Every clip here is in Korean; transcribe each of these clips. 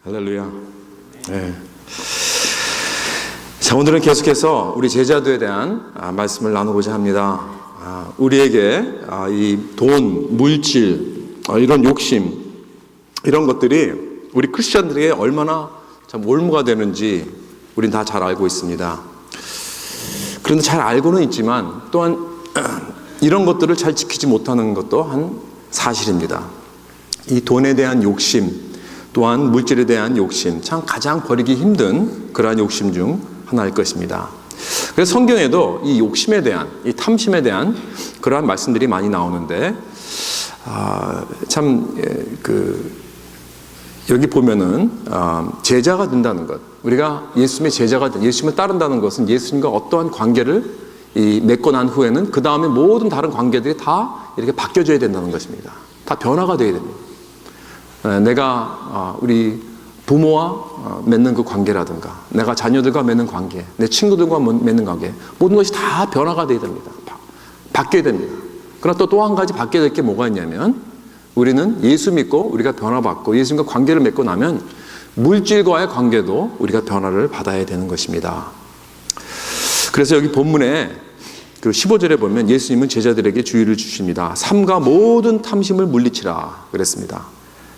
할렐루야. 네. 자, 오늘은 계속해서 우리 제자도에 대한 말씀을 나누고자 합니다. 우리에게 이 돈, 물질, 이런 욕심, 이런 것들이 우리 크리스천들에게 얼마나 참 올무가 되는지 우린 다 잘 알고 있습니다. 그런데 잘 알고는 있지만 또한 이런 것들을 잘 지키지 못하는 것도 한 사실입니다. 이 돈에 대한 욕심, 또한 물질에 대한 욕심, 참 가장 버리기 힘든 그러한 욕심 중 하나일 것입니다. 그래서 성경에도 이 욕심에 대한, 이 탐심에 대한 그러한 말씀들이 많이 나오는데, 여기 보면은 제자가 된다는 것, 우리가 예수님의 제자가 된, 예수님을 따른다는 것은 예수님과 어떠한 관계를 맺고 난 후에는 그 다음에 모든 다른 관계들이 다 이렇게 바뀌어져야 된다는 것입니다. 다 변화가 되어야 됩니다. 내가 우리 부모와 맺는 그 관계라든가, 내가 자녀들과 맺는 관계, 내 친구들과 맺는 관계, 모든 것이 다 변화가 되어야 됩니다. 바뀌어야 됩니다. 그러나 또 한 가지 바뀌어야 될 게 뭐가 있냐면, 우리는 예수 믿고 우리가 변화받고 예수님과 관계를 맺고 나면 물질과의 관계도 우리가 변화를 받아야 되는 것입니다. 그래서 여기 본문에 그 15절에 보면 예수님은 제자들에게 주의를 주십니다. 삼가 모든 탐심을 물리치라 그랬습니다.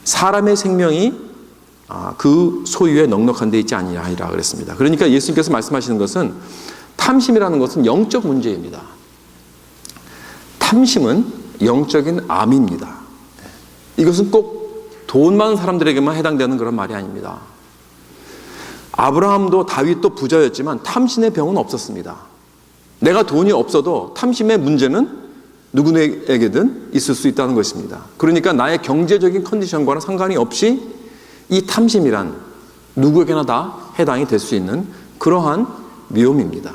사람의 생명이 그 소유에 넉넉한 데 있지 아니하리라 그랬습니다. 그러니까 예수님께서 말씀하시는 것은 탐심이라는 것은 영적 문제입니다. 탐심은 영적인 암입니다. 이것은 꼭 돈 많은 사람들에게만 해당되는 그런 말이 아닙니다. 아브라함도 다윗도 부자였지만 탐심의 병은 없었습니다. 내가 돈이 없어도 탐심의 문제는 누구에게든 있을 수 있다는 것입니다. 그러니까 나의 경제적인 컨디션과는 상관이 없이 이 탐심이란 누구에게나 다 해당이 될 수 있는 그러한 위험입니다.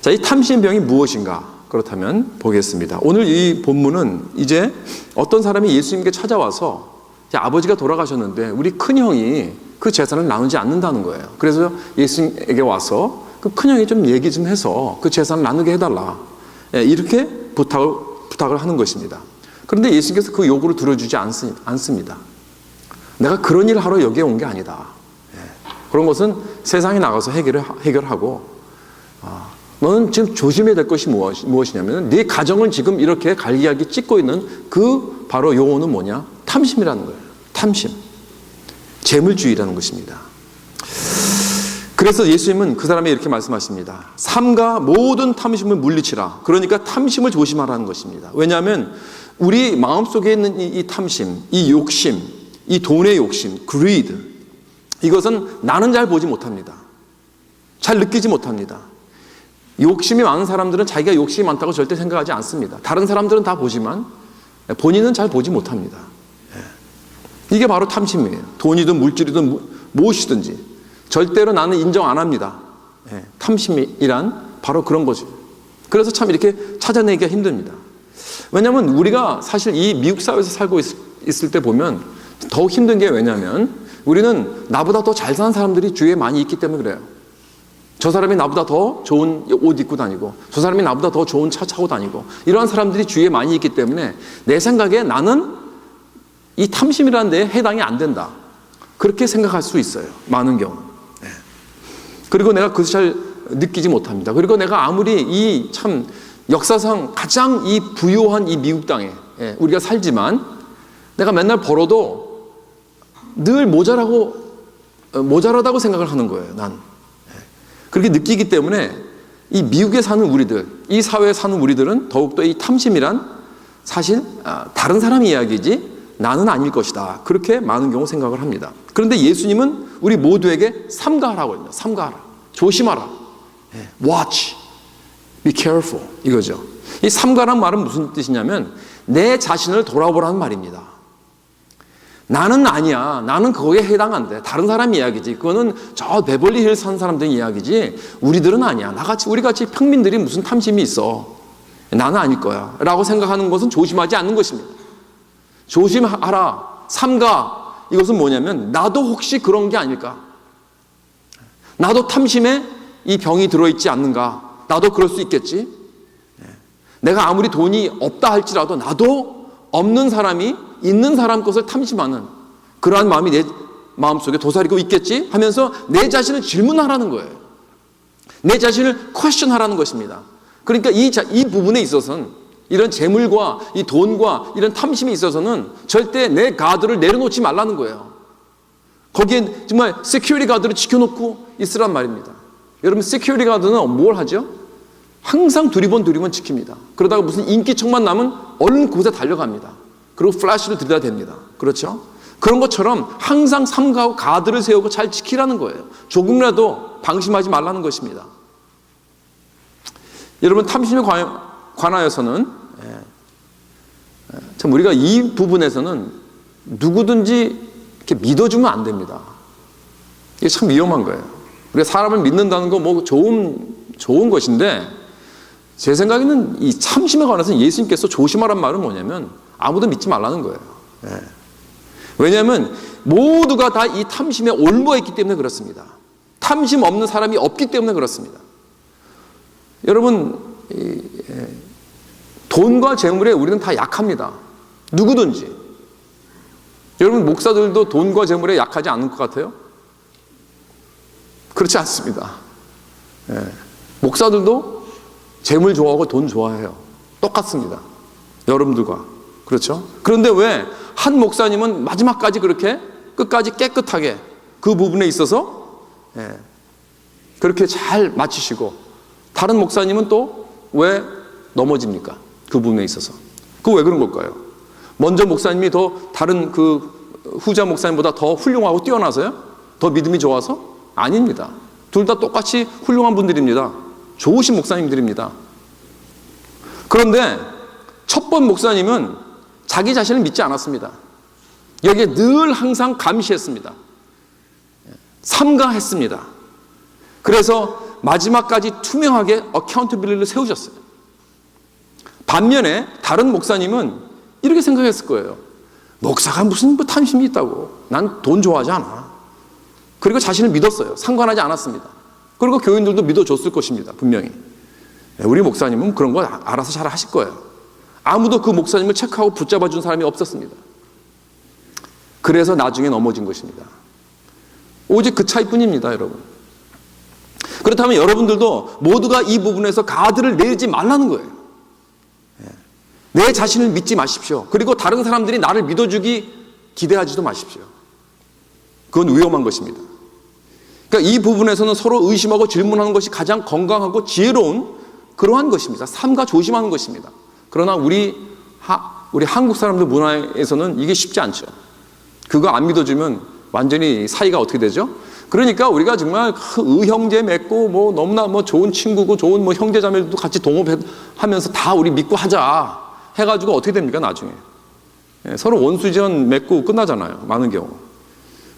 자, 이 탐심병이 무엇인가? 그렇다면 보겠습니다. 오늘 이 본문은 이제 어떤 사람이 예수님께 찾아와서 아버지가 돌아가셨는데 우리 큰형이 그 재산을 나누지 않는다는 거예요. 그래서 예수님에게 와서 그 큰형이 좀 얘기 좀 해서 그 재산을 나누게 해달라, 이렇게 부탁을 하는 것입니다. 그런데 예수님께서 그 요구를 들어주지 않습니다. 내가 그런 일을 하러 여기에 온 게 아니다. 그런 것은 세상에 나가서 해결하고, 너는 지금 조심해야 될 것이 무엇이냐면 네 가정을 지금 이렇게 갈기갈기 찢고 있는 그 바로 용어는 뭐냐? 탐심이라는 거예요. 탐심. 재물주의라는 것입니다. 그래서 예수님은 그 사람에게 이렇게 말씀하십니다. 삼가 모든 탐심을 물리치라. 그러니까 탐심을 조심하라는 것입니다. 왜냐하면 우리 마음속에 있는 이 탐심, 이 욕심, 이 돈의 욕심, greed, 이것은 나는 잘 보지 못합니다. 잘 느끼지 못합니다. 욕심이 많은 사람들은 자기가 욕심이 많다고 절대 생각하지 않습니다. 다른 사람들은 다 보지만 본인은 잘 보지 못합니다. 이게 바로 탐심이에요. 돈이든 물질이든 무엇이든지 절대로 나는 인정 안 합니다. 탐심이란 바로 그런 거죠. 그래서 참 이렇게 찾아내기가 힘듭니다. 왜냐하면 우리가 사실 이 미국 사회에서 살고 있을 때 보면 더욱 힘든 게 왜냐하면 우리는 나보다 더 잘 사는 사람들이 주위에 많이 있기 때문에 그래요. 저 사람이 나보다 더 좋은 옷 입고 다니고, 저 사람이 나보다 더 좋은 차 타고 다니고, 이러한 사람들이 주위에 많이 있기 때문에 내 생각에 나는 이 탐심이라는 데에 해당이 안 된다, 그렇게 생각할 수 있어요. 많은 경우. 그리고 내가 그것을 잘 느끼지 못합니다. 그리고 내가 아무리 이 참 역사상 가장 이 부유한 이 미국 땅에 우리가 살지만 내가 맨날 벌어도 늘 모자라다고 생각을 하는 거예요. 난 그렇게 느끼기 때문에 이 미국에 사는 우리들, 이 사회에 사는 우리들은 더욱더 이 탐심이란 사실 다른 사람의 이야기지 나는 아닐 것이다, 그렇게 많은 경우 생각을 합니다. 그런데 예수님은 우리 모두에게 삼가하라고 합니다. 삼가하라, 조심하라, watch, be careful, 이거죠. 이 삼가라는 말은 무슨 뜻이냐면 내 자신을 돌아보라는 말입니다. 나는 아니야, 나는 거기에 해당 안 돼, 다른 사람 이야기지, 그거는 저 베벌리 힐스 사는 사람들 이야기지 우리들은 아니야, 우리같이 평민들이 무슨 탐심이 있어, 나는 아닐 거야 라고 생각하는 것은 조심하지 않는 것입니다. 조심하라, 삼가, 이것은 뭐냐면 나도 혹시 그런 게 아닐까, 나도 탐심에 이 병이 들어있지 않는가, 나도 그럴 수 있겠지, 내가 아무리 돈이 없다 할지라도 나도 없는 사람이 있는 사람 것을 탐심하는 그러한 마음이 마음속에 도사리고 있겠지 하면서 내 자신을 질문하라는 거예요. 내 자신을 퀘스천하라는 것입니다. 그러니까 이 부분에 있어서는, 이런 재물과 이 돈과 이런 탐심에 있어서는 절대 내 가드를 내려놓지 말라는 거예요. 거기엔 정말 시큐리티 가드를 지켜놓고 있으란 말입니다. 여러분, 시큐리티 가드는 뭘 하죠? 항상 두리번 지킵니다. 그러다가 무슨 인기척만 나면 얼른 그곳에 달려갑니다. 그리고 플래시를 들여야 됩니다. 그렇죠? 그런 것처럼 항상 삼가하고 가드를 세우고 잘 지키라는 거예요. 조금이라도 방심하지 말라는 것입니다. 여러분, 탐심에 관하여서는 참 우리가 이 부분에서는 누구든지 이렇게 믿어주면 안 됩니다. 이게 참 위험한 거예요. 우리가 사람을 믿는다는 거 뭐 좋은 것인데, 제 생각에는 이 탐심에 관해서 예수님께서 조심하란 말은 뭐냐면 아무도 믿지 말라는 거예요. 왜냐하면 모두가 다 이 탐심에 올무해 있기 때문에 그렇습니다. 탐심 없는 사람이 없기 때문에 그렇습니다. 여러분, 돈과 재물에 우리는 다 약합니다. 누구든지. 여러분, 목사들도 돈과 재물에 약하지 않을 것 같아요? 그렇지 않습니다. 목사들도 재물 좋아하고 돈 좋아해요. 똑같습니다. 여러분들과. 그렇죠? 그런데 왜 한 목사님은 마지막까지 그렇게 끝까지 깨끗하게 그 부분에 있어서 그렇게 잘 마치시고, 다른 목사님은 또 왜 넘어집니까? 그 부분에 있어서. 그거 왜 그런 걸까요? 먼저 목사님이 더 다른 그 후자 목사님보다 더 훌륭하고 뛰어나서요? 더 믿음이 좋아서? 아닙니다. 둘 다 똑같이 훌륭한 분들입니다. 좋으신 목사님들입니다. 그런데 첫 번 목사님은 자기 자신을 믿지 않았습니다. 여기에 늘 항상 감시했습니다. 삼가했습니다. 그래서 마지막까지 투명하게 어카운터빌리티를 세우셨어요. 반면에 다른 목사님은 이렇게 생각했을 거예요. 목사가 무슨 뭐 탐심이 있다고. 난 돈 좋아하지 않아. 그리고 자신을 믿었어요. 상관하지 않았습니다. 그리고 교인들도 믿어줬을 것입니다. 분명히. 우리 목사님은 그런 거 알아서 잘 하실 거예요. 아무도 그 목사님을 체크하고 붙잡아 준 사람이 없었습니다. 그래서 나중에 넘어진 것입니다. 오직 그 차이뿐입니다, 여러분. 그렇다면 여러분들도 모두가 이 부분에서 가드를 내리지 말라는 거예요. 내 자신을 믿지 마십시오. 그리고 다른 사람들이 나를 믿어주기 기대하지도 마십시오. 그건 위험한 것입니다. 그러니까 이 부분에서는 서로 의심하고 질문하는 것이 가장 건강하고 지혜로운 그러한 것입니다. 삼가 조심하는 것입니다. 그러나 우리 한국 사람들 문화에서는 이게 쉽지 않죠. 그거 안 믿어주면 완전히 사이가 어떻게 되죠? 그러니까 우리가 정말 의형제 맺고 뭐 너무나 뭐 좋은 친구고 좋은 뭐 형제자매들도 같이 동업하면서 다 우리 믿고 하자 해가지고 어떻게 됩니까, 나중에? 서로 원수지연 맺고 끝나잖아요, 많은 경우.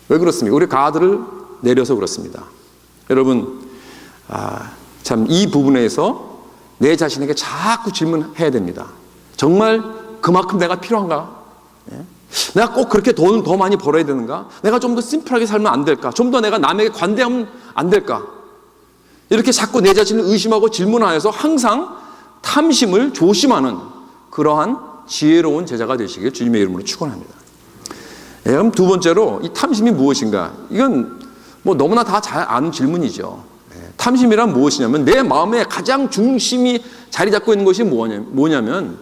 왜 그렇습니까? 우리 가드를 내려서 그렇습니다. 여러분, 참 이 부분에서 내 자신에게 자꾸 질문해야 됩니다. 정말 그만큼 내가 필요한가? 내가 꼭 그렇게 돈을 더 많이 벌어야 되는가? 내가 좀 더 심플하게 살면 안 될까? 좀 더 내가 남에게 관대하면 안 될까? 이렇게 자꾸 내 자신을 의심하고 질문하여서 항상 탐심을 조심하는 그러한 지혜로운 제자가 되시길 주님의 이름으로 축원합니다. 그럼 두 번째로 이 탐심이 무엇인가? 이건 뭐 너무나 다 잘 아는 질문이죠. 탐심이란 무엇이냐면 내 마음의 가장 중심이 자리 잡고 있는 것이 뭐냐면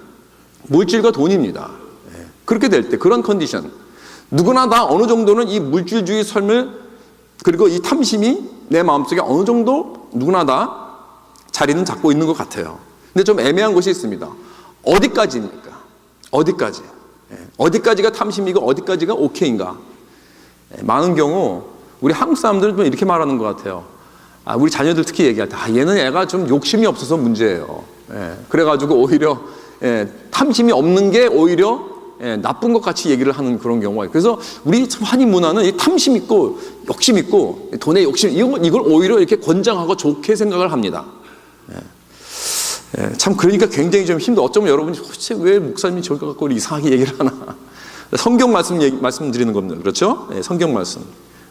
물질과 돈입니다. 그렇게 될 때 그런 컨디션, 누구나 다 어느 정도는 이 물질주의 삶을, 그리고 이 탐심이 내 마음속에 어느 정도 누구나 다 자리는 잡고 있는 것 같아요. 근데 좀 애매한 것이 있습니다. 어디까지입니까? 어디까지? 어디까지가 탐심이고 어디까지가 오케이인가? 많은 경우 우리 한국 사람들은 좀 이렇게 말하는 것 같아요. 우리 자녀들 특히 얘기할 때 얘는 애가 좀 욕심이 없어서 문제예요. 그래가지고 오히려 탐심이 없는 게 오히려 나쁜 것 같이 얘기를 하는 그런 경우가 있어요. 그래서 우리 참 한인 문화는 이 탐심 있고 욕심 있고 돈에 욕심, 이걸 오히려 이렇게 권장하고 좋게 생각을 합니다. 참 그러니까 굉장히 좀 힘들어. 어쩌면 여러분이 도대체 왜 목사님이 저걸 갖고 이상하게 얘기를 하나. 성경 말씀드리는 겁니다. 그렇죠? 성경 말씀.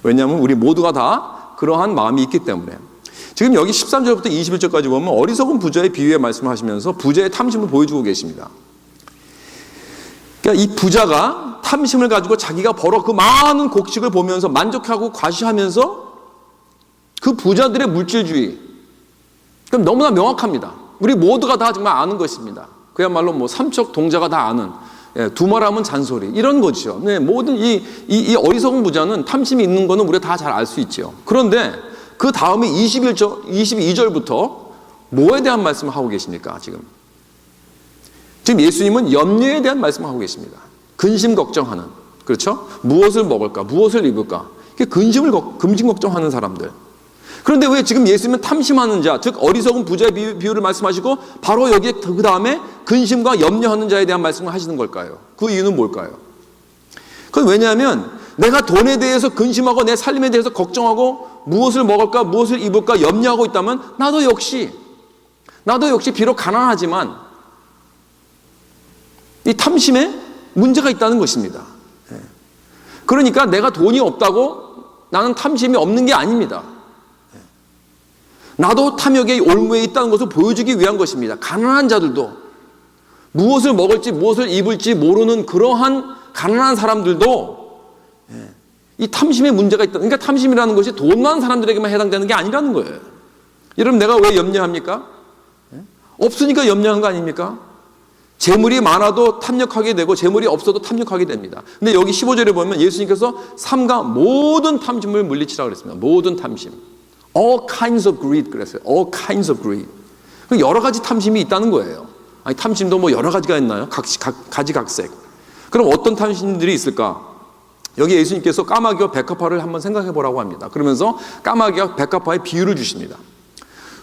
왜냐하면 우리 모두가 다 그러한 마음이 있기 때문에. 지금 여기 13절부터 21절까지 보면 어리석은 부자의 비유에 말씀하시면서 부자의 탐심을 보여주고 계십니다. 그러니까 이 부자가 탐심을 가지고 자기가 벌어 그 많은 곡식을 보면서 만족하고 과시하면서 그 부자들의 물질주의, 그럼 너무나 명확합니다. 우리 모두가 다 정말 아는 것입니다. 그야말로 뭐 삼척 동자가 다 아는, 두말하면 잔소리, 이런 거죠. 네, 모든 이 어리석은 부자는 탐심이 있는 거는 우리가 다 잘 알 수 있죠. 그런데 그 다음에 22절부터 뭐에 대한 말씀을 하고 계십니까? 지금 예수님은 염려에 대한 말씀을 하고 계십니다. 근심 걱정하는, 그렇죠? 무엇을 먹을까, 무엇을 입을까, 근심 걱정하는 사람들. 그런데 왜 지금 예수님은 탐심하는 자, 즉 어리석은 부자의 비유를 말씀하시고 바로 여기에 그 다음에 근심과 염려하는 자에 대한 말씀을 하시는 걸까요? 그 이유는 뭘까요? 그건 왜냐하면 내가 돈에 대해서 근심하고 내 삶에 대해서 걱정하고 무엇을 먹을까, 무엇을 입을까 염려하고 있다면 나도 역시 비록 가난하지만 이 탐심에 문제가 있다는 것입니다. 그러니까 내가 돈이 없다고 나는 탐심이 없는 게 아닙니다. 나도 탐욕의 올무에 있다는 것을 보여주기 위한 것입니다. 가난한 자들도, 무엇을 먹을지 무엇을 입을지 모르는 그러한 가난한 사람들도 이 탐심에 문제가 있다. 그러니까 탐심이라는 것이 돈 많은 사람들에게만 해당되는 게 아니라는 거예요. 여러분, 내가 왜 염려합니까? 없으니까 염려한 거 아닙니까? 재물이 많아도 탐욕하게 되고 재물이 없어도 탐욕하게 됩니다. 근데 여기 15절에 보면 예수님께서 삼가 모든 탐심을 물리치라고 그랬습니다. 모든 탐심. All kinds of greed 그랬어요. All kinds of greed. 여러 가지 탐심이 있다는 거예요. 아니, 탐심도 뭐 여러 가지가 있나요? 가지각색. 그럼 어떤 탐심들이 있을까? 여기 예수님께서 까마귀와 백합화를 한번 생각해 보라고 합니다. 그러면서 까마귀와 백합화의 비유를 주십니다.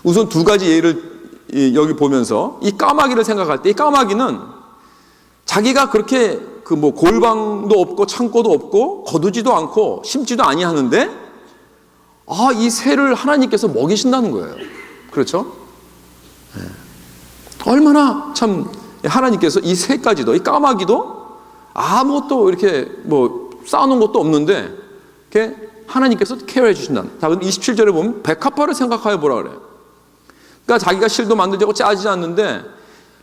우선 두 가지 예를 여기 보면서 이 까마귀를 생각할 때, 이 까마귀는 자기가 그렇게 그 뭐 골방도 없고 창고도 없고 거두지도 않고 심지도 아니하는데 이 새를 하나님께서 먹이신다는 거예요. 그렇죠? 얼마나 참 하나님께서 이 새까지도, 이 까마귀도 아무것도 이렇게 뭐 쌓아놓은 것도 없는데 이렇게 하나님께서 케어해 주신다. 다음 27절에 보면 백합화를 생각하여 보라 그래요. 그러니까 자기가 실도 만들자고 짜지 않는데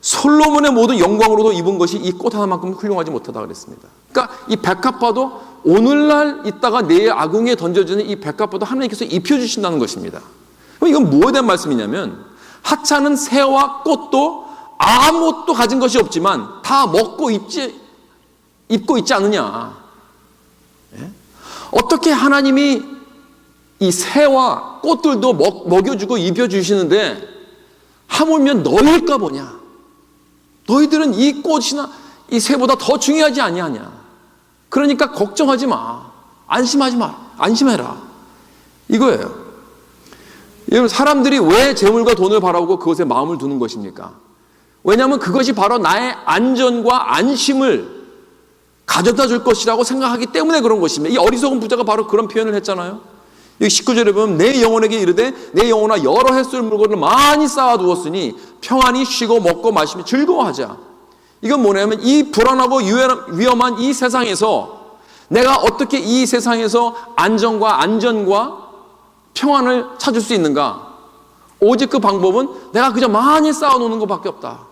솔로몬의 모든 영광으로도 입은 것이 이 꽃 하나만큼 훌륭하지 못하다 그랬습니다. 그러니까 이 백합화도 오늘날 있다가 내일 아궁이에 던져지는 이 백합화도 하나님께서 입혀주신다는 것입니다. 그럼 이건 뭐에 대한 말씀이냐면 하찮은 새와 꽃도 아무것도 가진 것이 없지만 다 입고 있지 않느냐. 어떻게 하나님이 이 새와 꽃들도 먹여주고 입혀주시는데 하물며 너희일까 보냐. 너희들은 이 꽃이나 이 새보다 더 중요하지 아니하냐. 그러니까 걱정하지 마. 안심하지 마. 안심해라. 이거예요. 여러분, 사람들이 왜 재물과 돈을 바라고 그것에 마음을 두는 것입니까? 왜냐하면 그것이 바로 나의 안전과 안심을 가져다 줄 것이라고 생각하기 때문에 그런 것입니다. 이 어리석은 부자가 바로 그런 표현을 했잖아요. 여기 19절에 보면 내 영혼에게 이르되 내 영혼아 여러 햇술 물건을 많이 쌓아두었으니 평안히 쉬고 먹고 마시며 즐거워하자. 이건 뭐냐면 이 불안하고 위험한 이 세상에서 내가 어떻게 이 세상에서 안정과 안전과 평안을 찾을 수 있는가? 오직 그 방법은 내가 그저 많이 쌓아놓는 것밖에 없다.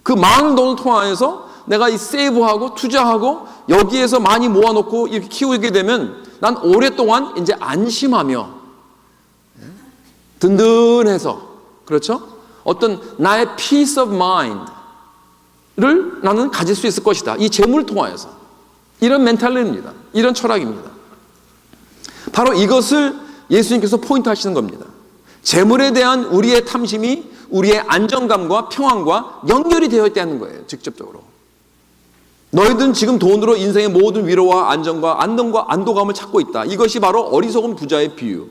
그 많은 돈을 통하여서 내가 이 세이브하고 투자하고 여기에서 많이 모아놓고 이렇게 키우게 되면 난 오랫동안 이제 안심하며 든든해서, 그렇죠? 어떤 나의 peace of mind를 나는 가질 수 있을 것이다. 이 재물을 통하여서. 이런 멘탈입니다. 이런 철학입니다. 바로 이것을 예수님께서 포인트 하시는 겁니다. 재물에 대한 우리의 탐심이 우리의 안정감과 평안과 연결이 되어 있다는 거예요. 직접적으로. 너희들은 지금 돈으로 인생의 모든 위로와 안정과 안도감을 찾고 있다. 이것이 바로 어리석은 부자의 비유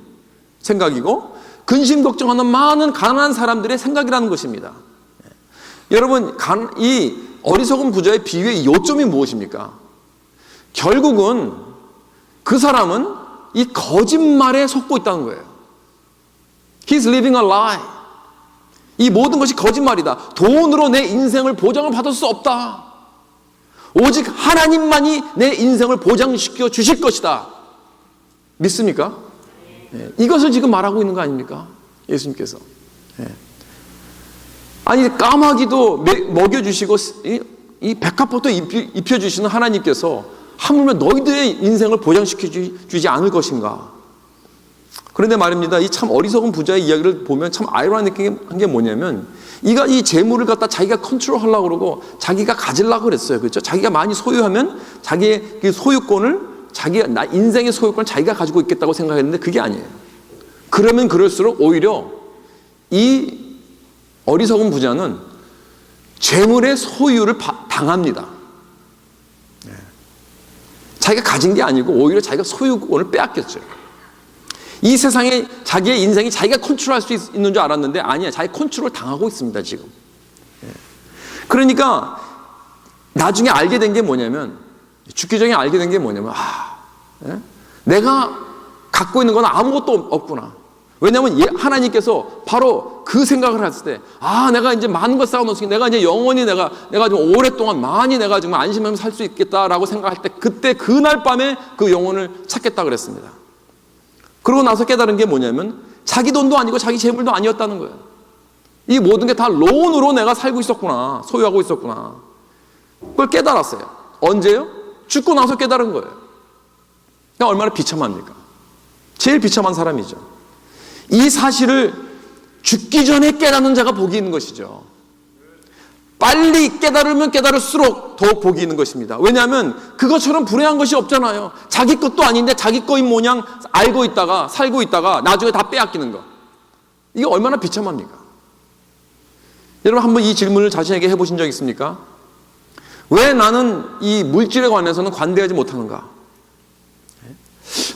생각이고 근심 걱정하는 많은 가난한 사람들의 생각이라는 것입니다. 여러분, 이 어리석은 부자의 비유의 요점이 무엇입니까? 결국은 그 사람은 이 거짓말에 속고 있다는 거예요. He's living a lie. 이 모든 것이 거짓말이다. 돈으로 내 인생을 보장을 받을 수 없다. 오직 하나님만이 내 인생을 보장시켜 주실 것이다. 믿습니까? 이것을 지금 말하고 있는 거 아닙니까? 예수님께서. 아니, 까마귀도 먹여주시고 이 백합복도 입혀주시는 하나님께서 하물며 너희들의 인생을 보장시켜 주지 않을 것인가? 그런데 말입니다. 이 참 어리석은 부자의 이야기를 보면 참 아이러니한 게 뭐냐면, 이가 이 재물을 갖다 자기가 컨트롤하려고 그러고 자기가 가지려고 그랬어요. 그렇죠? 자기가 많이 소유하면 자기의 그 소유권을, 나 인생의 소유권을 자기가 가지고 있겠다고 생각했는데 그게 아니에요. 그러면 그럴수록 오히려 이 어리석은 부자는 재물의 소유를 당합니다. 자기가 가진 게 아니고 오히려 자기가 소유권을 빼앗겼죠. 이 세상에 자기의 인생이 자기가 컨트롤할 수 있는 줄 알았는데 아니야. 자기 컨트롤 당하고 있습니다, 지금. 그러니까 나중에 알게 된 게 뭐냐면, 죽기 전에 알게 된 게 뭐냐면, 내가 갖고 있는 건 아무것도 없구나. 왜냐하면 하나님께서 바로 그 생각을 했을 때, 내가 이제 많은 걸 쌓아놓으니까 내가 이제 영원히 내가 좀 오랫동안 많이 내가 정말 안심하면서 살 수 있겠다라고 생각할 때, 그때 그날 밤에 그 영혼을 찾겠다 그랬습니다. 그러고 나서 깨달은 게 뭐냐면 자기 돈도 아니고 자기 재물도 아니었다는 거예요. 이 모든 게 다 론으로 내가 살고 있었구나, 소유하고 있었구나. 그걸 깨달았어요. 언제요? 죽고 나서 깨달은 거예요. 그러니까 얼마나 비참합니까? 제일 비참한 사람이죠. 이 사실을 죽기 전에 깨닫는 자가 복이 있는 것이죠. 빨리 깨달으면 깨달을수록 더욱 복이 있는 것입니다. 왜냐하면 그것처럼 불행한 것이 없잖아요. 자기 것도 아닌데 자기 거인 모양 알고 있다가 살고 있다가 나중에 다 빼앗기는 거. 이게 얼마나 비참합니까? 여러분 한번 이 질문을 자신에게 해보신 적 있습니까? 왜 나는 이 물질에 관해서는 관대하지 못하는가?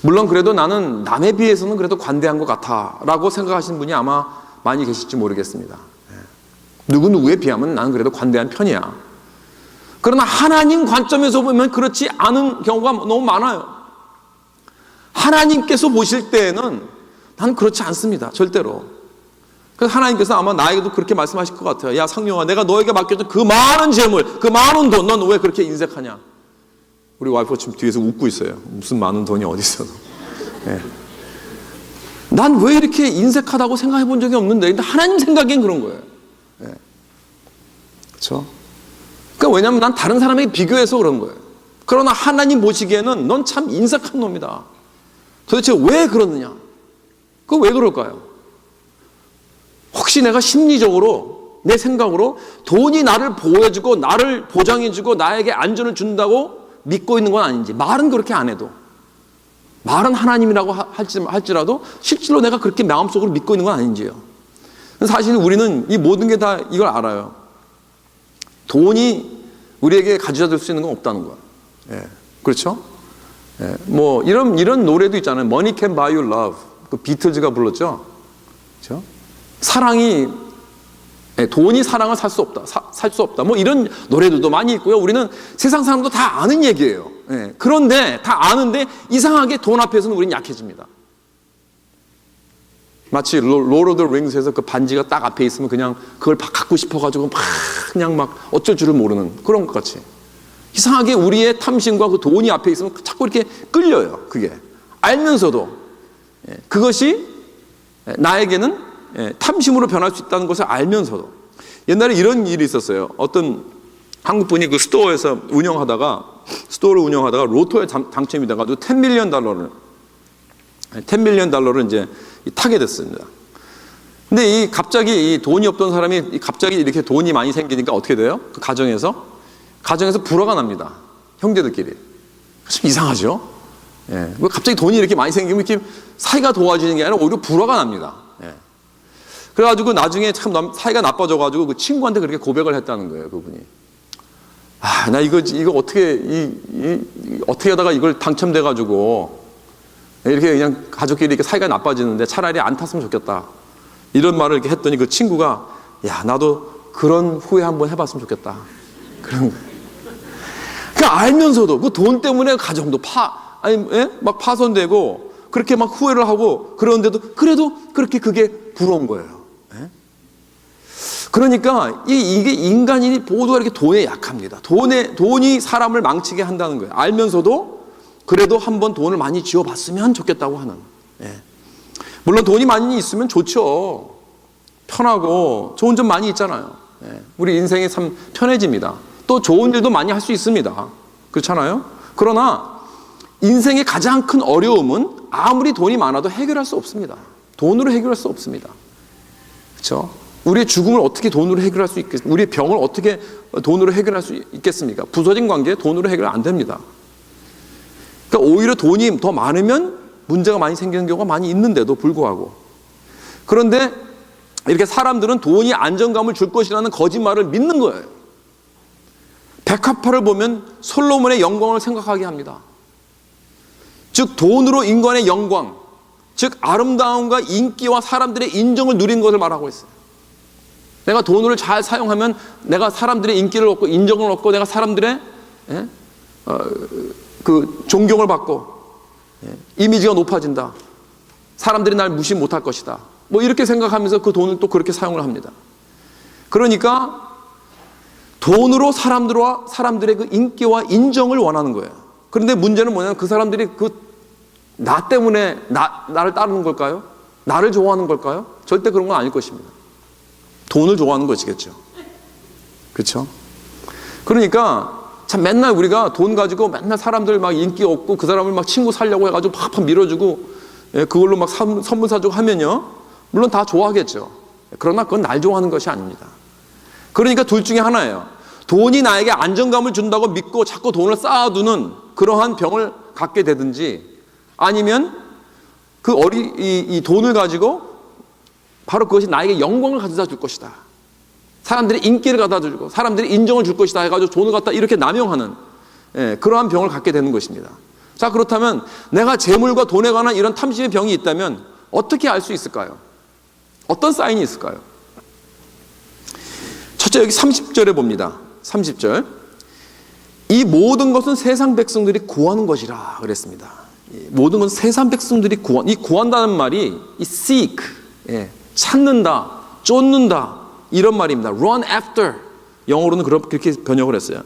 물론 그래도 나는 남에 비해서는 그래도 관대한 것 같아 라고 생각하시는 분이 아마 많이 계실지 모르겠습니다. 누구누구에 비하면 나는 그래도 관대한 편이야. 그러나 하나님 관점에서 보면 그렇지 않은 경우가 너무 많아요. 하나님께서 보실 때에는 나는 그렇지 않습니다. 절대로. 그래서 하나님께서 아마 나에게도 그렇게 말씀하실 것 같아요. 야 상룡아, 내가 너에게 맡겨준 그 많은 재물, 그 많은 돈, 넌 왜 그렇게 인색하냐? 우리 와이프가 지금 뒤에서 웃고 있어요. 무슨 많은 돈이 어디 있어? 난 왜 이렇게 인색하다고 생각해 본 적이 없는데, 근데 하나님 생각엔 그런 거예요. 그렇죠? 그러니까 왜냐하면 난 다른 사람에게 비교해서 그런 거예요. 그러나 하나님 보시기에는 넌 참 인색한 놈이다. 도대체 왜 그러느냐? 그거 왜 그럴까요? 혹시 내가 심리적으로 내 생각으로 돈이 나를 보호해주고 나를 보장해주고 나에게 안전을 준다고 믿고 있는 건 아닌지. 말은 그렇게 안 해도, 말은 하나님이라고 할지라도 실제로 내가 그렇게 마음속으로 믿고 있는 건 아닌지요. 사실 우리는 이 모든 게 다 이걸 알아요. 돈이 우리에게 가져다 줄 수 있는 건 없다는 거야. 그렇죠? 뭐 이런 노래도 있잖아요. Money can buy you love. 그 비틀즈가 불렀죠. 그렇죠? 사랑이, 돈이 사랑을 살 수 없다. 살 수 없다. 뭐 이런 노래들도 많이 있고요. 우리는 세상 사람도 다 아는 얘기예요. 그런데 다 아는데 이상하게 돈 앞에서는 우리는 약해집니다. 마치 로드 오브 더 링스에서 그 반지가 딱 앞에 있으면 그냥 그걸 갖고 싶어가지고 그냥 어쩔 줄을 모르는 그런 것 같이, 이상하게 우리의 탐심과 그 돈이 앞에 있으면 자꾸 이렇게 끌려요. 그게 알면서도 그것이 나에게는 탐심으로 변할 수 있다는 것을 알면서도. 옛날에 이런 일이 있었어요. 어떤 한국분이 그 스토어를 운영하다가 로또에 당첨이 돼가지고 $10 밀리언 이제 타게 됐습니다. 근데 갑자기 이 돈이 없던 사람이 갑자기 이렇게 돈이 많이 생기니까 어떻게 돼요? 그 가정에서 불화가 납니다. 형제들끼리. 좀 이상하죠? 갑자기 돈이 이렇게 많이 생기면 이렇게 사이가 도와지는 게 아니라 오히려 불화가 납니다. 그래가지고 나중에 참 사이가 나빠져가지고 그 친구한테 그렇게 고백을 했다는 거예요, 그분이. 나 이거 어떻게 하다가 이걸 당첨돼가지고 이렇게 그냥 가족끼리 이렇게 사이가 나빠지는데 차라리 안 탔으면 좋겠다. 이런 말을 이렇게 했더니 그 친구가, 야, 나도 그런 후회 한번 해봤으면 좋겠다. 그런 거예요. 그러니까 알면서도 그 돈 때문에 가정도 막 파손되고 그렇게 막 후회를 하고 그러는데도 그래도 그렇게 그게 부러운 거예요. 그러니까 이게 인간이 모두가 이렇게 돈에 약합니다. 돈이 사람을 망치게 한다는 거예요. 알면서도 그래도 한번 돈을 많이 쥐어봤으면 좋겠다고 하는. 물론 돈이 많이 있으면 좋죠. 편하고 좋은 점 많이 있잖아요. 우리 인생이 참 편해집니다. 또 좋은 일도 많이 할 수 있습니다. 그렇잖아요? 그러나 인생의 가장 큰 어려움은 아무리 돈이 많아도 해결할 수 없습니다. 돈으로 해결할 수 없습니다. 그렇죠? 우리의 죽음을 어떻게 돈으로 해결할 수 있겠습니까? 우리의 병을 어떻게 돈으로 해결할 수 있겠습니까? 부서진 관계 돈으로 해결 안 됩니다. 그러니까 오히려 돈이 더 많으면 문제가 많이 생기는 경우가 많이 있는데도 불구하고, 그런데 이렇게 사람들은 돈이 안정감을 줄 것이라는 거짓말을 믿는 거예요. 백합화를 보면 솔로몬의 영광을 생각하게 합니다. 즉 돈으로 인간의 영광, 즉 아름다움과 인기와 사람들의 인정을 누린 것을 말하고 있어요. 내가 돈을 잘 사용하면 내가 사람들의 인기를 얻고 인정을 얻고 내가 사람들의 그 존경을 받고 이미지가 높아진다. 사람들이 날 무시 못할 것이다. 뭐 이렇게 생각하면서 그 돈을 또 그렇게 사용을 합니다. 그러니까 돈으로 사람들의 그 인기와 인정을 원하는 거예요. 그런데 문제는 뭐냐면 그 사람들이 나 때문에 나를 따르는 걸까요? 나를 좋아하는 걸까요? 절대 그런 건 아닐 것입니다. 돈을 좋아하는 것이겠죠. 그렇죠? 그러니까 참 맨날 우리가 돈 가지고 맨날 사람들 막 인기 없고 그 사람을 막 친구 살려고 해가지고 팍팍 밀어주고 그걸로 막 선물 사주고 하면요, 물론 다 좋아하겠죠. 그러나 그건 날 좋아하는 것이 아닙니다. 그러니까 둘 중에 하나예요. 돈이 나에게 안정감을 준다고 믿고 자꾸 돈을 쌓아두는 그러한 병을 갖게 되든지, 아니면 이 돈을 가지고 바로 그것이 나에게 영광을 가져다 줄 것이다, 사람들이 인기를 갖다 주고 사람들이 인정을 줄 것이다 해가지고 돈을 갖다 이렇게 남용하는 그러한 병을 갖게 되는 것입니다. 자, 그렇다면 내가 재물과 돈에 관한 이런 탐심의 병이 있다면 어떻게 알 수 있을까요? 어떤 사인이 있을까요? 첫째, 여기 30절에 봅니다. 30절. 이 모든 것은 세상 백성들이 구하는 것이라 그랬습니다. 모든 것은 세상 백성들이 이 구한다는 말이 이 seek, 찾는다, 쫓는다, 이런 말입니다. run after. 영어로는 그렇게 번역을 했어요.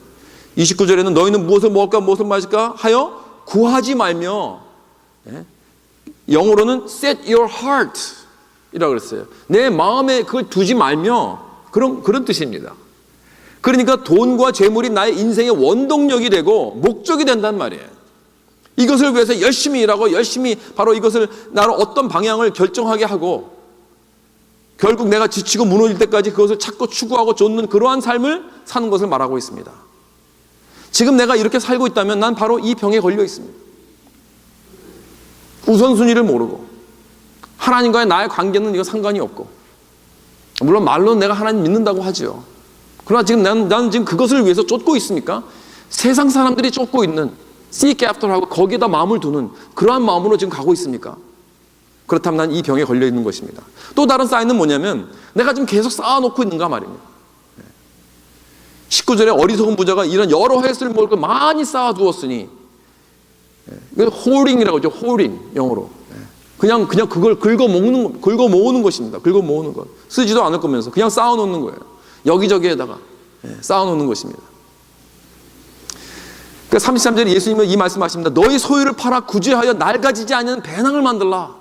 29절에는 너희는 무엇을 먹을까 무엇을 마실까 하여 구하지 말며, 영어로는 set your heart 이라고 그랬어요. 내 마음에 그걸 두지 말며, 그런 뜻입니다. 그러니까 돈과 재물이 나의 인생의 원동력이 되고 목적이 된단 말이에요. 이것을 위해서 열심히 일하고 열심히 바로 이것을 나를 어떤 방향을 결정하게 하고 결국 내가 지치고 무너질 때까지 그것을 찾고 추구하고 쫓는 그러한 삶을 사는 것을 말하고 있습니다. 지금 내가 이렇게 살고 있다면 난 바로 이 병에 걸려 있습니다. 우선순위를 모르고 하나님과의 나의 관계는 이거 상관이 없고, 물론 말로는 내가 하나님 믿는다고 하지요. 그러나 지금 나는 지금 그것을 위해서 쫓고 있으니까 세상 사람들이 쫓고 있는 seek after하고 거기에다 마음을 두는 그러한 마음으로 지금 가고 있습니까? 그렇다면 난 이 병에 걸려 있는 것입니다. 또 다른 사인은 뭐냐면 내가 지금 계속 쌓아놓고 있는가 말입니다. 19절에 어리석은 부자가 이런 여러 횟을 먹을 걸 많이 쌓아두었으니, hoarding이라고 하죠. hoarding, 영어로. 그냥 그걸 긁어 모으는 것입니다. 긁어 모으는 것. 쓰지도 않을 거면서 그냥 쌓아놓는 거예요. 여기저기에다가 쌓아놓는 것입니다. 그러니까 33절에 예수님은 이 말씀하십니다. 너희 소유를 팔아 구제하여 낡아지지 않는 배낭을 만들라.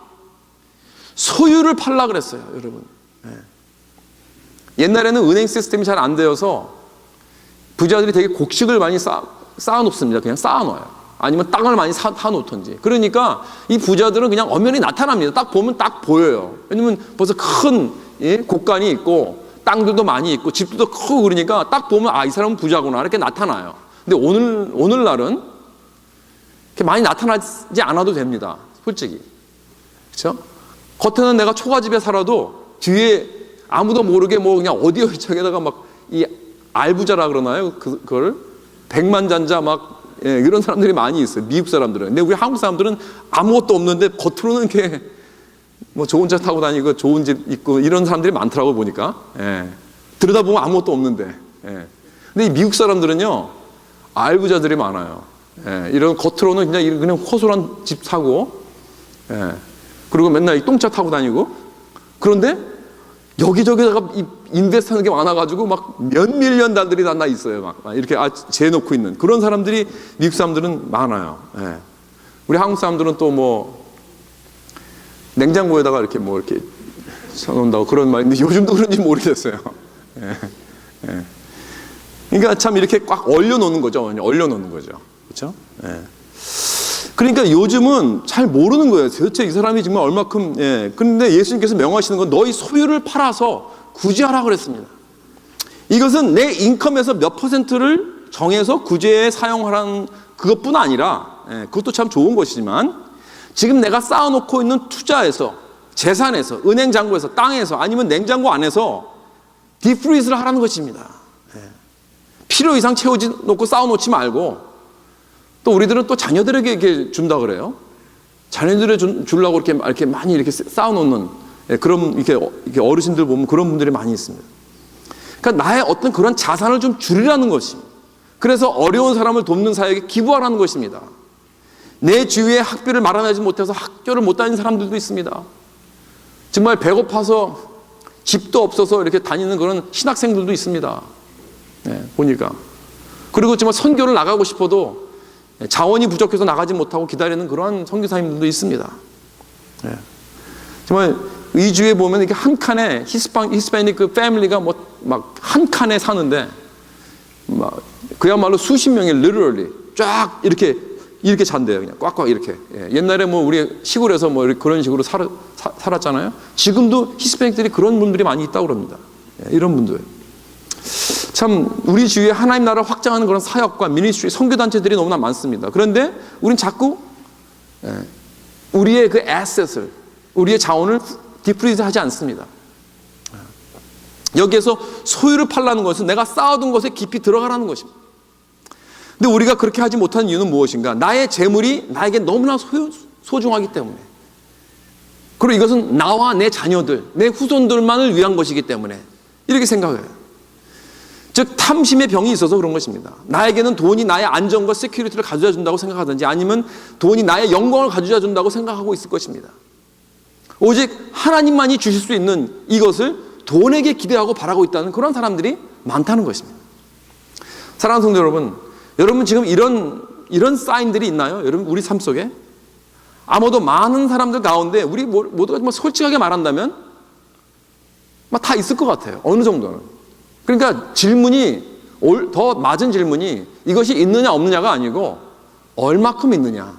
소유를 팔라 그랬어요, 여러분. 옛날에는 은행 시스템이 잘 안 되어서 부자들이 되게 곡식을 많이 쌓아놓습니다. 그냥 쌓아놔요. 아니면 땅을 많이 사놓던지. 그러니까 이 부자들은 그냥 엄연히 나타납니다. 딱 보면 딱 보여요. 왜냐면 벌써 큰 곳간이 있고 땅들도 많이 있고 집도 크고 그러니까 딱 보면 이 사람은 부자구나 이렇게 나타나요. 근데 오늘날은 이렇게 많이 나타나지 않아도 됩니다. 솔직히. 그렇죠? 겉에는 내가 초가집에 살아도 뒤에 아무도 모르게 그냥 어디 저기다가 막 이 알부자라 그러나요? 그걸 백만장자 막 이런 사람들이 많이 있어요. 미국 사람들은. 근데 우리 한국 사람들은 아무것도 없는데 겉으로는 이렇게 뭐 좋은 차 타고 다니고 좋은 집 있고 이런 사람들이 많더라고 보니까. 들여다보면 아무것도 없는데. 근데 이 미국 사람들은요, 알부자들이 많아요. 이런 겉으로는 그냥 호솔한 집 사고, 그리고 맨날 이 똥차 타고 다니고, 그런데 여기저기다가 인베스트 하는 게 많아가지고 막 몇 밀리언 달들이 다 있어요. 막 이렇게 재놓고 있는 그런 사람들이 미국 사람들은 많아요. 우리 한국 사람들은 또 뭐 냉장고에다가 이렇게 쳐놓는다고 그런 말인데 요즘도 그런지 모르겠어요. 그러니까 참 이렇게 꽉 얼려놓는 거죠. 얼려놓는 거죠. 그렇죠? 예. 그러니까 요즘은 잘 모르는 거예요. 도대체 이 사람이 정말 얼마큼, 예. 그런데 예수님께서 명하시는 건 너희 소유를 팔아서 구제하라 그랬습니다. 이것은 내 인컴에서 몇 퍼센트를 정해서 구제에 사용하라는 그것뿐 아니라, 예. 그것도 참 좋은 것이지만 지금 내가 쌓아놓고 있는 투자에서, 재산에서, 은행 잔고에서, 땅에서, 아니면 냉장고 안에서 디프리즈를 하라는 것입니다. 예. 필요 이상 채우지 놓고 쌓아놓지 말고, 또 우리들은 또 자녀들에게 이렇게 준다 그래요. 자녀들에 주려고 이렇게 많이 이렇게 쌓아놓는, 예, 그런 이렇게 어르신들 보면 그런 분들이 많이 있습니다. 그러니까 나의 어떤 그런 자산을 좀 줄이라는 것입니다. 그래서 어려운 사람을 돕는 사역에 기부하라는 것입니다. 내 주위에 학비를 마련하지 못해서 학교를 못 다니는 사람들도 있습니다. 정말 배고파서 집도 없어서 이렇게 다니는 그런 신학생들도 있습니다. 네, 보니까. 그리고 정말 선교를 나가고 싶어도 자원이 부족해서 나가지 못하고 기다리는 그런 선교사님들도 있습니다. 네. 정말 이 주에 보면 이렇게 한 칸에 히스패닉 그 패밀리가 뭐 막 한 칸에 사는데 막 그야말로 수십 명이 literally 쫙 이렇게 잔대요. 그냥 꽉꽉 이렇게. 예. 옛날에 뭐 우리 시골에서 뭐 그런 식으로 살았잖아요. 지금도 히스패닉들이 그런 분들이 많이 있다고 그럽니다. 예. 이런 분들. 참 우리 주위에 하나님 나라를 확장하는 그런 사역과 미니스트리, 선교단체들이 너무나 많습니다. 그런데 우린 자꾸 우리의 그 에셋을, 우리의 자원을 디프리즈 하지 않습니다. 여기에서 소유를 팔라는 것은 내가 쌓아둔 것에 깊이 들어가라는 것입니다. 근데 우리가 그렇게 하지 못하는 이유는 무엇인가? 나의 재물이 나에게 너무나 소중하기 때문에, 그리고 이것은 나와 내 자녀들, 내 후손들만을 위한 것이기 때문에 이렇게 생각해요. 즉 탐심의 병이 있어서 그런 것입니다. 나에게는 돈이 나의 안정과 세큐리티를 가져다 준다고 생각하든지, 아니면 돈이 나의 영광을 가져다 준다고 생각하고 있을 것입니다. 오직 하나님만이 주실 수 있는 이것을 돈에게 기대하고 바라고 있다는 그런 사람들이 많다는 것입니다. 사랑하는 성도 여러분 지금 이런 사인들이 있나요? 여러분 우리 삶 속에 아마도 많은 사람들 가운데 우리 모두가 정말 솔직하게 말한다면 막 다 있을 것 같아요. 어느 정도는. 그러니까 질문이, 더 맞은 질문이 이것이 있느냐 없느냐가 아니고 얼마큼 있느냐,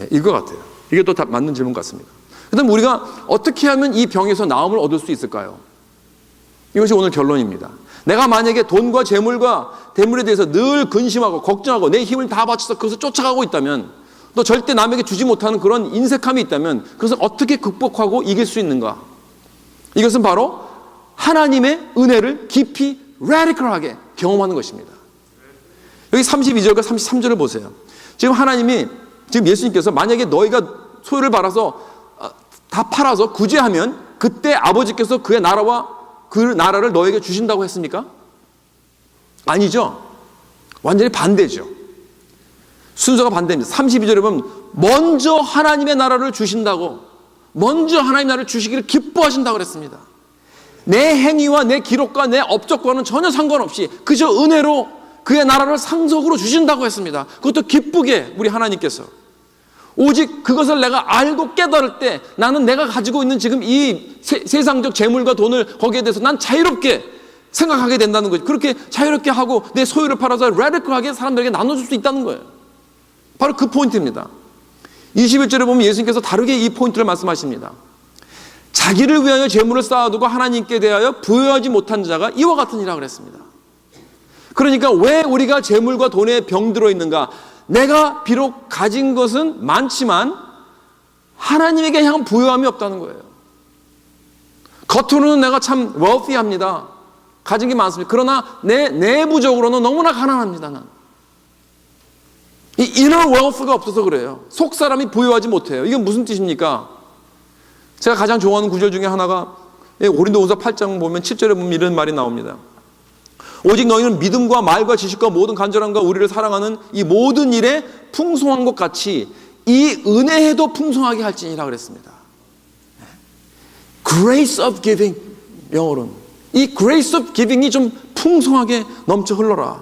이거 같아요. 이게 또 다 맞는 질문 같습니다. 그다음 우리가 어떻게 하면 이 병에서 나음을 얻을 수 있을까요? 이것이 오늘 결론입니다. 내가 만약에 돈과 재물과 대물에 대해서 늘 근심하고 걱정하고 내 힘을 다 바쳐서 그것을 쫓아가고 있다면, 또 절대 남에게 주지 못하는 그런 인색함이 있다면 그것을 어떻게 극복하고 이길 수 있는가? 이것은 바로 하나님의 은혜를 깊이 radical하게 경험하는 것입니다. 여기 32절과 33절을 보세요. 지금 예수님께서 만약에 너희가 소유를 팔아서 다 팔아서 구제하면 그때 아버지께서 그의 나라와 그 나라를 너에게 주신다고 했습니까? 아니죠. 완전히 반대죠. 순서가 반대입니다. 32절에 보면 먼저 하나님의 나라를 주신다고, 먼저 하나님의 나라를 주시기를 기뻐하신다고 그랬습니다. 내 행위와 내 기록과 내 업적과는 전혀 상관없이 그저 은혜로 그의 나라를 상속으로 주신다고 했습니다. 그것도 기쁘게 우리 하나님께서. 오직 그것을 내가 알고 깨달을 때 나는 내가 가지고 있는 지금 이 세상적 재물과 돈을 거기에 대해서 난 자유롭게 생각하게 된다는 거죠. 그렇게 자유롭게 하고 내 소유를 팔아서 라디컬하게 사람들에게 나눠줄 수 있다는 거예요. 바로 그 포인트입니다. 21절에 보면 예수님께서 다르게 이 포인트를 말씀하십니다. 자기를 위하여 재물을 쌓아두고 하나님께 대하여 부여하지 못한 자가 이와 같으니라 그랬습니다. 그러니까 왜 우리가 재물과 돈에 병들어 있는가? 내가 비록 가진 것은 많지만 하나님에게 향한 부여함이 없다는 거예요. 겉으로는 내가 참 wealthy합니다. 가진 게 많습니다. 그러나 내 내부적으로는 너무나 가난합니다. 난. 이 inner wealth가 없어서 그래요. 속 사람이 부여하지 못해요. 이게 무슨 뜻입니까? 제가 가장 좋아하는 구절 중에 하나가 고린도후서 8장 보면 7절에 보면 이런 말이 나옵니다. 오직 너희는 믿음과 말과 지식과 모든 간절함과 우리를 사랑하는 이 모든 일에 풍성한 것 같이 이 은혜에도 풍성하게 할지니라 그랬습니다. Grace of giving, 영어로는 이 grace of giving이 좀 풍성하게 넘쳐 흘러라.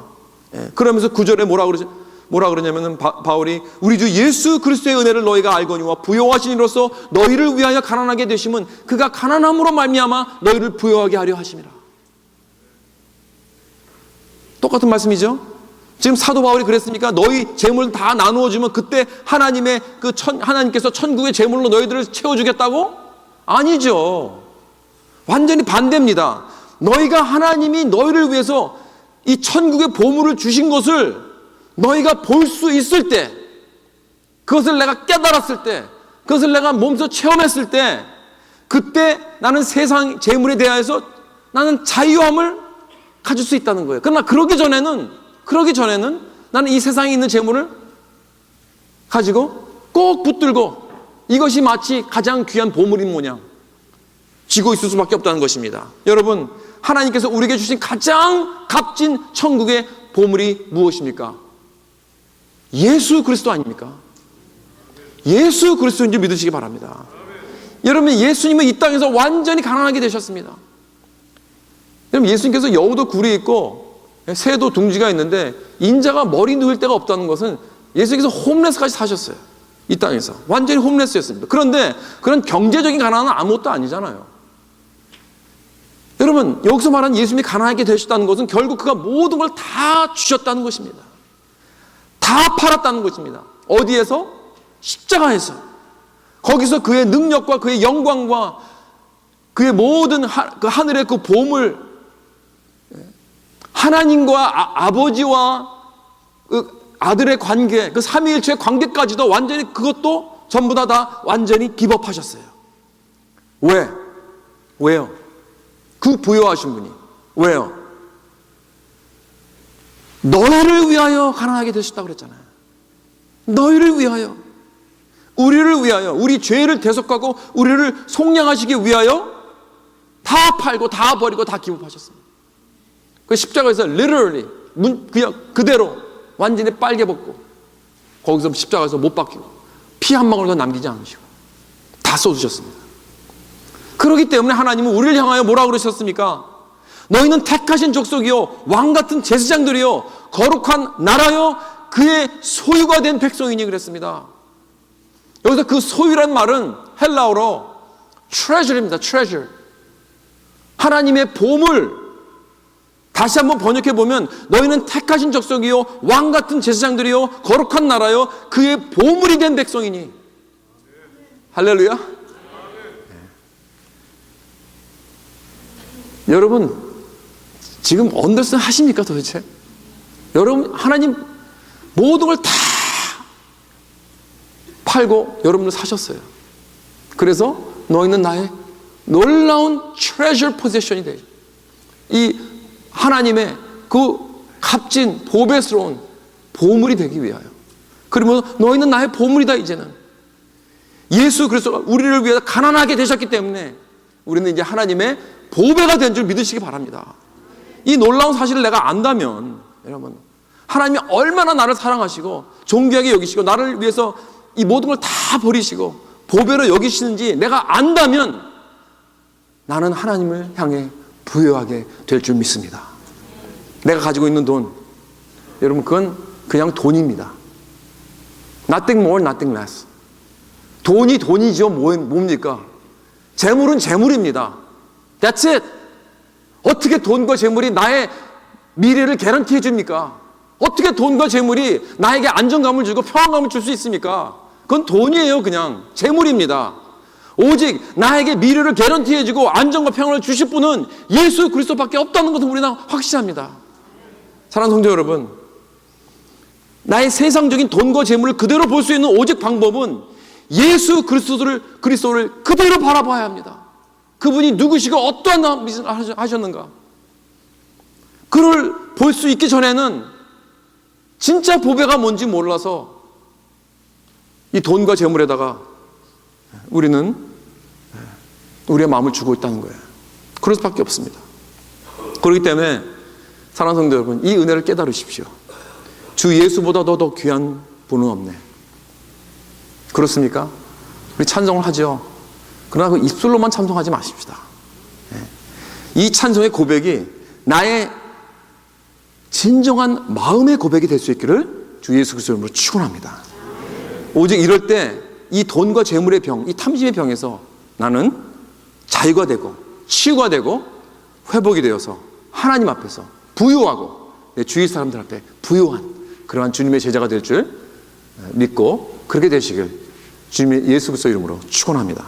그러면서 9절에 뭐라 그러냐면은 바울이 우리 주 예수 그리스도의 은혜를 너희가 알거니와 부요하신 이로써 너희를 위하여 가난하게 되심은 그가 가난함으로 말미암아 너희를 부요하게 하려 하심이라. 똑같은 말씀이죠. 지금 사도 바울이 그랬습니까? 너희 재물 다 나누어주면 그때 하나님께서 천국의 재물로 너희들을 채워주겠다고? 아니죠. 완전히 반대입니다. 너희가 하나님이 너희를 위해서 이 천국의 보물을 주신 것을 너희가 볼 수 있을 때, 그것을 내가 깨달았을 때, 그것을 내가 몸소 체험했을 때, 그때 나는 세상 재물에 대해서 나는 자유함을 가질 수 있다는 거예요. 그러나 그러기 전에는 나는 이 세상에 있는 재물을 가지고 꼭 붙들고 이것이 마치 가장 귀한 보물인 모양 쥐고 있을 수밖에 없다는 것입니다. 여러분, 하나님께서 우리에게 주신 가장 값진 천국의 보물이 무엇입니까? 예수 그리스도 아닙니까? 예수 그리스도인 줄 믿으시기 바랍니다. 여러분, 예수님은 이 땅에서 완전히 가난하게 되셨습니다. 여러분, 예수님께서 여우도 굴이 있고 새도 둥지가 있는데 인자가 머리 누일 데가 없다는 것은 예수님께서 홈레스까지 사셨어요. 이 땅에서 완전히 홈레스였습니다. 그런데 그런 경제적인 가난은 아무것도 아니잖아요. 여러분, 여기서 말하는 예수님이 가난하게 되셨다는 것은 결국 그가 모든 걸 다 주셨다는 것입니다. 다 팔았다는 것입니다. 어디에서? 십자가에서. 거기서 그의 능력과 그의 영광과 그의 모든 그 하늘의 그 보물, 하나님과 아버지와 그 아들의 관계, 그 삼위일체의 관계까지도 완전히 그것도 전부 다 완전히 기법하셨어요. 왜? 왜요? 그 부여하신 분이. 왜요? 너희를 위하여 가난하게 되셨다고 그랬잖아요. 너희를 위하여, 우리를 위하여, 우리 죄를 대속하고 우리를 속량하시기 위하여 다 팔고 다 버리고 다 기법하셨습니다. 그 십자가에서 literally 그냥 그대로 완전히 빨개 벗고 거기서 십자가에서 못 박히고 피 한 방울도 남기지 않으시고 다 쏟으셨습니다. 그렇기 때문에 하나님은 우리를 향하여 뭐라고 그러셨습니까? 너희는 택하신 족속이요 왕 같은 제사장들이요 거룩한 나라요 그의 소유가 된 백성이니 그랬습니다. 여기서 그 소유란 말은 헬라어로 treasure입니다. treasure. 하나님의 보물. 다시 한번 번역해 보면 너희는 택하신 족속이요 왕 같은 제사장들이요 거룩한 나라요 그의 보물이 된 백성이니. 할렐루야. 여러분, 지금 언더스탠 하십니까 도대체? 여러분, 하나님 모든 걸 다 팔고 여러분을 사셨어요. 그래서 너희는 나의 놀라운 treasure possession이 돼. 이 하나님의 그 값진 보배스러운 보물이 되기 위하여. 그러면 너희는 나의 보물이다. 이제는 예수 그리스도가 우리를 위해서 가난하게 되셨기 때문에 우리는 이제 하나님의 보배가 된 줄 믿으시기 바랍니다. 이 놀라운 사실을 내가 안다면, 여러분, 하나님이 얼마나 나를 사랑하시고 존귀하게 여기시고 나를 위해서 이 모든 걸 다 버리시고 보배로 여기시는지 내가 안다면 나는 하나님을 향해 부유하게 될 줄 믿습니다. 내가 가지고 있는 돈, 여러분, 그건 그냥 돈입니다. Nothing more, nothing less. 돈이 돈이죠. 뭡니까? 재물은 재물입니다. That's it. 어떻게 돈과 재물이 나의 미래를 개런티해 줍니까? 어떻게 돈과 재물이 나에게 안정감을 주고 평안감을 줄 수 있습니까? 그건 돈이에요. 그냥 재물입니다. 오직 나에게 미래를 개런티해 주고 안정과 평안을 주실 분은 예수 그리스도밖에 없다는 것을 우리는 확신합니다. 사랑하는 성도 여러분, 나의 세상적인 돈과 재물을 그대로 볼 수 있는 오직 방법은 예수 그리스도를 그대로 바라봐야 합니다. 그분이 누구시고 어떠한 믿음을 하셨는가. 그를 볼 수 있기 전에는 진짜 보배가 뭔지 몰라서 이 돈과 재물에다가 우리는 우리의 마음을 주고 있다는 거예요. 그럴 수밖에 없습니다. 그렇기 때문에 사랑하는 성도 여러분, 이 은혜를 깨달으십시오. 주 예수보다 더 귀한 분은 없네. 그렇습니까? 우리 찬송을 하죠. 그러나 그 입술로만 찬송하지 마십시다. 이 찬송의 고백이 나의 진정한 마음의 고백이 될 수 있기를 주 예수 그리스도 이름으로 축원합니다. 오직 이럴 때 이 돈과 재물의 병, 이 탐심의 병에서 나는 자유가 되고 치유가 되고 회복이 되어서 하나님 앞에서 부유하고 내 주위 사람들한테 부요한 그러한 주님의 제자가 될 줄 믿고 그렇게 되시길 주님의 예수 그리스도 이름으로 축원합니다.